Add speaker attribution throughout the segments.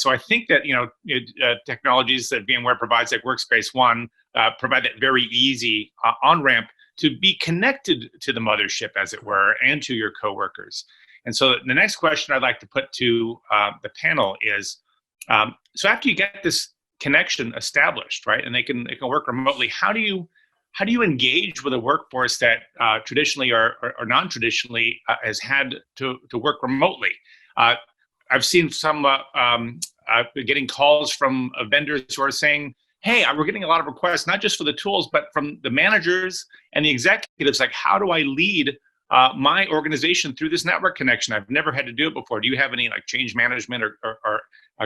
Speaker 1: So I think that, technologies that VMware provides, like Workspace ONE, provide that very easy on-ramp to be connected to the mothership, as it were, and to your coworkers. And so the next question I'd like to put to the panel is, so after you get this connection established, right, and they can work remotely, how do you engage with a workforce that traditionally or non-traditionally has had to work remotely? I've seen some getting calls from vendors who are saying, hey, we're getting a lot of requests, not just for the tools, but from the managers and the executives, like, how do I lead my organization through this network connection? I've never had to do it before. Do you have any like change management or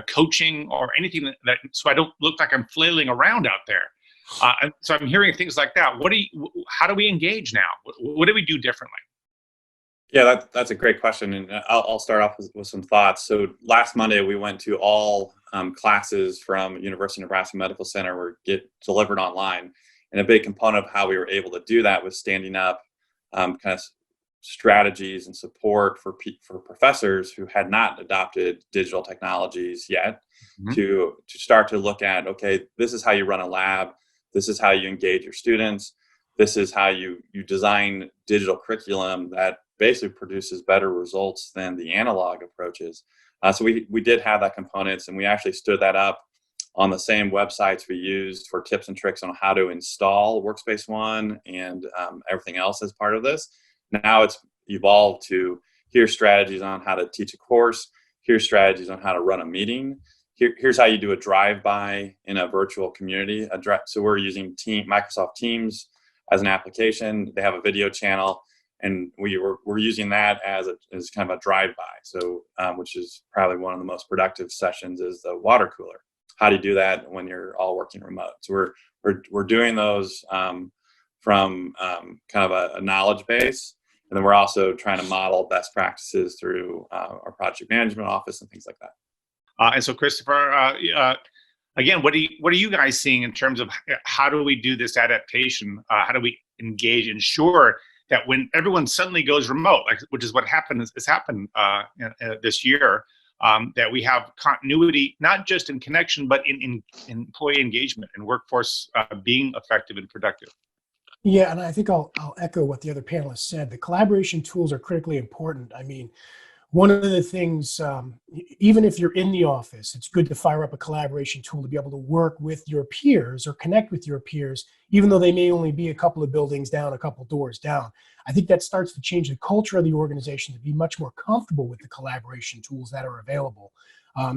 Speaker 1: coaching or anything that so I don't look like I'm flailing around out there? And so I'm hearing things like that. How do we engage now? What do we do differently?
Speaker 2: Yeah, that's a great question, and I'll start off with some thoughts. So last Monday, we went to all classes from University of Nebraska Medical Center were delivered online, and a big component of how we were able to do that was standing up kind of strategies and support for professors who had not adopted digital technologies yet, to start to look at, okay, this is how you run a lab, this is how you engage your students, this is how you design digital curriculum that basically produces better results than the analog approaches. So we did have that components, and we actually stood that up on the same websites we used for tips and tricks on how to install Workspace ONE and everything else as part of this. Now it's evolved to, here's strategies on how to teach a course, here's strategies on how to run a meeting, here's how you do a drive-by in a virtual community. So we're using Microsoft Teams as an application. They have a video channel, and we're using that as kind of a drive-by. So which is probably one of the most productive sessions is the water cooler. How do you do that when you're all working remote? So we're doing those from kind of a knowledge base, and then we're also trying to model best practices through our project management office and things like that.
Speaker 1: And so, Christopher, again, what are you guys seeing in terms of how do we do this adaptation? How do we ensure that when everyone suddenly goes remote, which is what has happened this year, that we have continuity, not just in connection, but in employee engagement and workforce being effective and productive?
Speaker 3: Yeah, and I think I'll echo what the other panelists said. The collaboration tools are critically important. I mean, one of the things, even if you're in the office, it's good to fire up a collaboration tool to be able to work with your peers or connect with your peers, even though they may only be a couple of buildings down, a couple of doors down. I think that starts to change the culture of the organization to be much more comfortable with the collaboration tools that are available.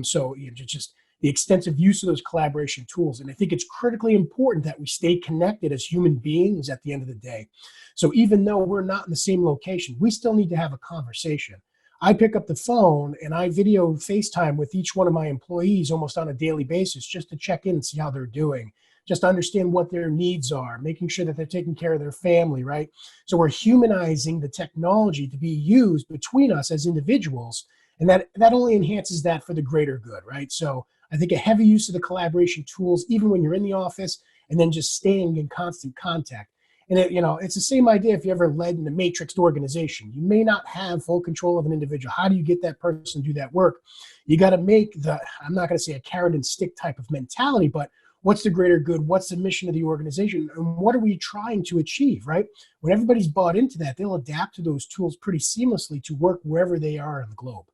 Speaker 3: So just the extensive use of those collaboration tools. And I think it's critically important that we stay connected as human beings at the end of the day. So even though we're not in the same location, we still need to have a conversation. I pick up the phone and I video FaceTime with each one of my employees almost on a daily basis just to check in and see how they're doing, just to understand what their needs are, making sure that they're taking care of their family, right? So we're humanizing the technology to be used between us as individuals, and that only enhances that for the greater good, right? So I think a heavy use of the collaboration tools, even when you're in the office, and then just staying in constant contact. And it's the same idea if you ever led in a matrixed organization. You may not have full control of an individual. How do you get that person to do that work? You got to make I'm not going to say a carrot and stick type of mentality, but what's the greater good? What's the mission of the organization? And what are we trying to achieve, right? When everybody's bought into that, they'll adapt to those tools pretty seamlessly to work wherever they are in the globe.